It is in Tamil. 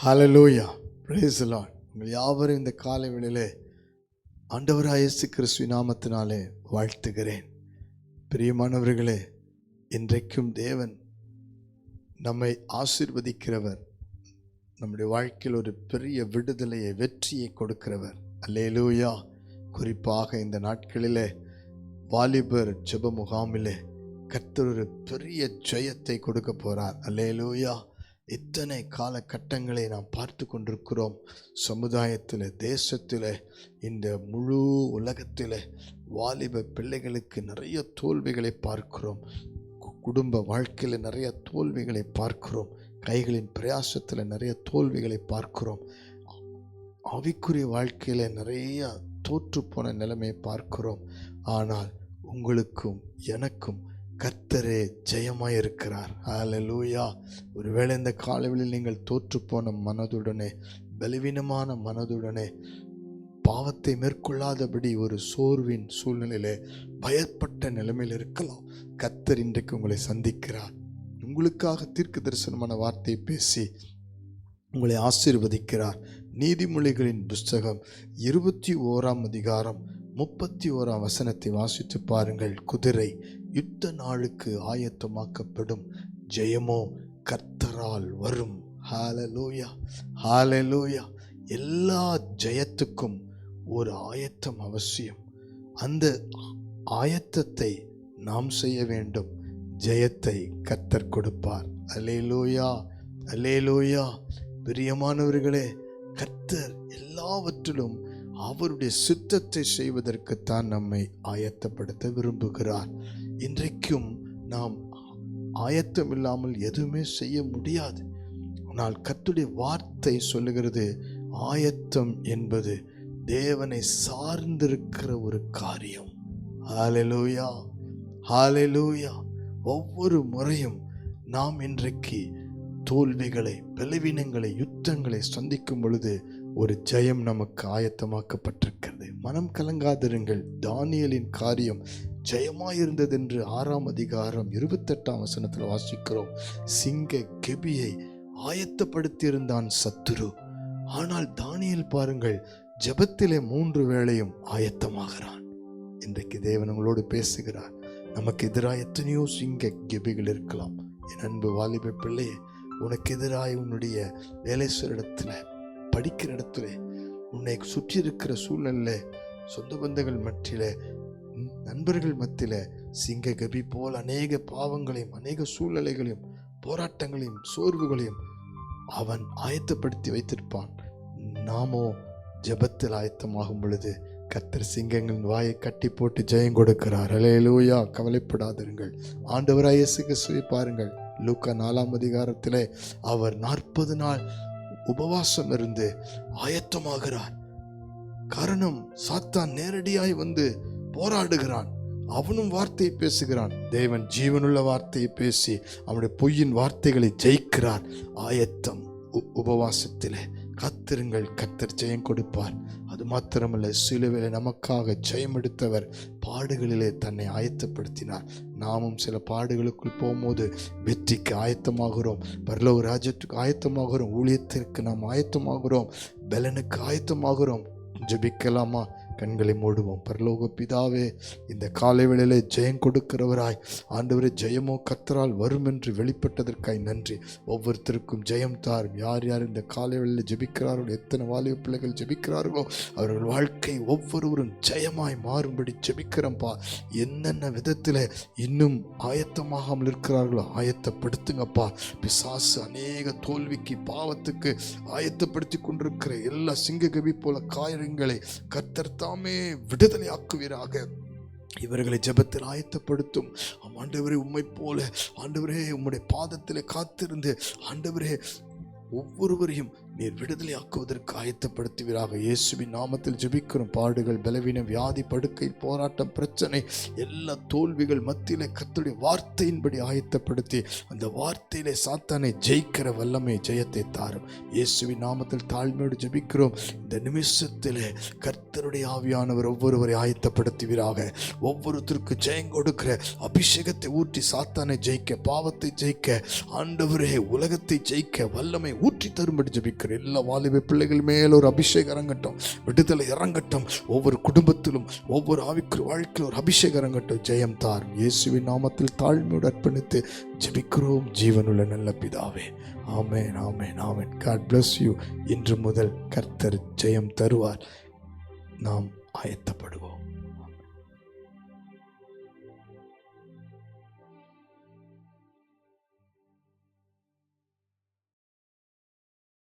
Hallelujah, praise the Lord. உங்கள் யாவரும் இந்த காலை வேளையிலே ஆண்டவராகிய இயேசு கிறிஸ்துவின் நாமத்தினாலே வாழ்த்துகிறேன். பிரியமானவர்களே, இன்றைக்கும் தேவன் நம்மை ஆசீர்வதிக்கிறவர், நம்முடைய வாழ்க்கையில் ஒரு பெரிய விடுதலையை, வெற்றியை கொடுக்கிறவர். அல்லேலூயா. குறிப்பாக இந்த நாட்களிலே வாலிபர் ஜெப முகாமிலே கர்த்தர் ஒரு பெரிய ஜெயத்தை கொடுக்க போகிறார். அல்லேலூயா. இத்தனை காலகட்டங்களை நாம் பார்த்து கொண்டிருக்கிறோம். சமுதாயத்தில், தேசத்தில், இந்த முழு உலகத்தில் வாலிப பிள்ளைகளுக்கு நிறைய தோல்விகளை பார்க்கிறோம். குடும்ப வாழ்க்கையில் நிறைய தோல்விகளை பார்க்கிறோம். கைகளின் பிரயாசத்தில் நிறைய தோல்விகளை பார்க்கிறோம். ஆவிக்குரிய வாழ்க்கையில் நிறைய தோற்று போன நிலைமையை பார்க்கிறோம். ஆனால் உங்களுக்கும் எனக்கும் கர்த்தரே ஜெயமாய் இருக்கிறார். ஹல்லேலூயா. ஒருவேளை இந்த காலையில் நீங்கள் தோற்று போன மனதுடனே, பலவீனமான மனதுடனே, பாவத்தை மேற்கொள்ளாதபடி ஒரு சோர்வின் சூழ்நிலையிலே, பயப்பட்ட நிலைமையில் இருக்கலாம். கர்த்தர் இன்றைக்கு உங்களை சந்திக்கிறார். உங்களுக்காக தீர்க்க தரிசனமான வார்த்தையை பேசி உங்களை ஆசீர்வதிக்கிறார். நீதிமொழிகளின் புஸ்தகம் 21ஆம் அதிகாரம் 31ஆம் வசனத்தை வாசித்து பாருங்கள். குதிரை யுத்த நாளுக்கு ஆயத்தமாக்கப்படும், ஜெயமோ கர்த்தரால் வரும். ஹல்லேலூயா, ஹல்லேலூயா. எல்லா ஜெயத்துக்கும் ஒரு ஆயத்தம் அவசியம். அந்த ஆயத்தத்தை நாம் செய்ய வேண்டும். ஜெயத்தை கர்த்தர் கொடுப்பார். அல்லேலூயா, அல்லேலூயா. பிரியமானவர்களே, கர்த்தர் எல்லாவற்றிலும் அவருடைய சித்தத்தை செய்வதற்குத்தான் நம்மை ஆயத்தப்படுத்த விரும்புகிறார். இன்றைக்கும் நாம் ஆயத்தம் இல்லாமல் எதுவுமே செய்ய முடியாது. ஆனால் கர்த்தருடைய வார்த்தை சொல்லுகிறது, ஆயத்தம் என்பது தேவனை சார்ந்திருக்கிற ஒரு காரியம். ஹல்லேலூயா, ஹல்லேலூயா. ஒவ்வொரு முறையும் நாம் இன்றைக்கு தோல்விகளை, பலவீனங்களை, யுத்தங்களை சந்திக்கும் பொழுது ஒரு ஜெயம் நமக்கு ஆயத்தமாக்கப்பட்டிருக்கிறது. மனம் கலங்காதிருங்கள். தானியேலின் காரியம் ஜெயமாயிருந்தது என்று 6ஆம் அதிகாரம் 28ஆம் வசனத்தில் வாசிக்கிறோம். சிங்க கெபியை ஆயத்தப்படுத்தியிருந்தான் சத்துரு. ஆனால் தானியேல் பாருங்கள், ஜெபத்திலே 3 வேளையும் ஆயத்தமாகிறான். இன்றைக்கு தேவன் உங்களோடு பேசுகிறார். நமக்கு எதிராக எத்தனையோ சிங்க கெபிகள் இருக்கலாம். என் அன்பு வாலிப பிள்ளையே, உனக்கு எதிராக உன்னுடைய வேலை செய்கிற இடத்துல, படிக்கிற இடத்துல, உன்னை சுற்றி இருக்கிற சூழ்நிலையில், சொந்த பந்தங்கள் மத்தியில, நண்பர்கள் மத்தியில சிங்க கபி போல் அநேக பாவங்களையும், அநேக சூழ்நிலைகளையும், போராட்டங்களையும், சோர்வுகளையும் அவன் ஆயத்தப்படுத்தி வைத்திருப்பான். நாமோ ஜெபத்தில் ஆயத்தமாகும் பொழுது கர்த்தர் சிங்கங்களின் வாயை கட்டி போட்டு ஜெயம் கொடுக்கிறார். அல்லேலூயா. கவலைப்படாதிருங்கள். ஆண்டவராகிய இயேசு கிறிஸ்துவை பாருங்கள். லூக்கா 4ஆம் அதிகாரத்திலே அவர் 40 நாள் உபவாசம் இருந்து ஆயத்தமாகிறார். காரணம், சாத்தான் நேரடியாய் வந்து போராடுகிறான். அவனும் வார்த்தையை பேசுகிறான். தேவன் ஜீவனுள்ள வார்த்தையை பேசி அவனுடைய பொய்யின் வார்த்தைகளை ஜெயிக்கிறார். ஆயத்தம். உபவாசத்திலே காத்திருங்கள், கர்த்தர் ஜெயம் கொடுப்பார். அது மாத்திரமல்ல, சிலுவையிலே நமக்காக ஜெயம் எடுத்தவர் பாடுகளிலே தன்னை ஆயத்தப்படுத்தினார். நாமும் சில பாடுகளுக்குள் போகும்போது வெற்றிக்கு ஆயத்தமாகிறோம், பரலோக ராஜ்யத்துக்கு ஆயத்தமாகிறோம், ஊழியத்திற்கு நாம் ஆயத்தமாகிறோம், பலனுக்கு ஆயத்தமாகிறோம். ஜெபிக்கலாமா? கண்களை மூடுவோம். பரலோக பிதாவே, இந்த காலை வேளையிலே ஜெயம் கொடுக்கிறவராய், ஆண்டவரே, ஜெயமோ கர்த்தரால் வரும் என்று வெளிப்பட்டதற்காய் நன்றி. ஒவ்வொருத்தருக்கும் ஜெயம் தாரும். யார் யார் இந்த காலை வேளையில் ஜெபிக்கிறார்களோ, எத்தனை வாலிப பிள்ளைகள் ஜெபிக்கிறார்களோ, அவர்கள் வாழ்க்கை ஒவ்வொருவரும் ஜெயமாய் மாறும்படி ஜெபிக்கிறோம்ப்பா. என்னென்ன விதத்தில் இன்னும் ஆயத்தமாகாமல் இருக்கிறார்களோ ஆயத்தப்படுத்துங்கப்பா. பிசாசு அநேக தோல்விக்கு, பாவத்துக்கு ஆயத்தப்படுத்தி கொண்டிருக்கிற எல்லா சிங்ககவி போல காரியங்களை கர்த்தர் தாமே விடுதலை ஆக்குவீராக. இவர்களை ஜெபத்தில் ஆயத்தப்படுத்தும். ஆண்டவரே, உம்மை போல ஆண்டவரே உம்முடைய பாதத்தில் காத்திருந்து ஆண்டவரே ஒவ்வொருவரையும் நீர் விடுதலை ஆக்குவதற்கு ஆயத்தப்படுத்துவீராக. இயேசுவின் நாமத்தில் ஜெபிக்கிறோம். பாடுகள், பலவீனம், வியாதி, படுக்கை, போராட்டம், பிரச்சனை, எல்லா தோல்விகள் மத்தியிலே கர்த்தருடைய வார்த்தையின்படி ஆயத்தப்படுத்தி அந்த வார்த்தையிலே சாத்தானை ஜெயிக்கிற வல்லமை, ஜெயத்தை தாரும். இயேசுவின் நாமத்தில் தாழ்மையோடு ஜெபிக்கிறோம். இந்த நிமிஷத்திலே கர்த்தருடைய ஆவியானவர் ஒவ்வொருவரை ஆயத்தப்படுத்துவீராக. ஒவ்வொருத்தருக்கு ஜெயம் கொடுக்கிற அபிஷேகத்தை ஊற்றி சாத்தானை ஜெயிக்க, பாவத்தை ஜெயிக்க, ஆண்டவரே உலகத்தை ஜெயிக்க வல்லமை ஊற்றி தரும்படி ஜெபிக்கிறோம். இருக்கிற எல்லா வாலிப பிள்ளைகள் மேல் ஒரு அபிஷேகம் இறங்கட்டும், விடுதலை இறங்கட்டும். ஒவ்வொரு குடும்பத்திலும் ஒவ்வொரு ஆவிக்குரிய வாழ்க்கையில் ஒரு அபிஷேகம் இறங்கட்டும். ஜெயம் தாரும். இயேசுவின் நாமத்தில் தாழ்மையோடு அர்ப்பணித்து ஜெபிக்கிறோம் ஜீவனுள்ள நல்ல பிதாவே. Amen, amen, amen. God bless you. இன்று முதல் கர்த்தர் ஜெயம் தருவார். நாம் ஆயத்தப்படுவோம்.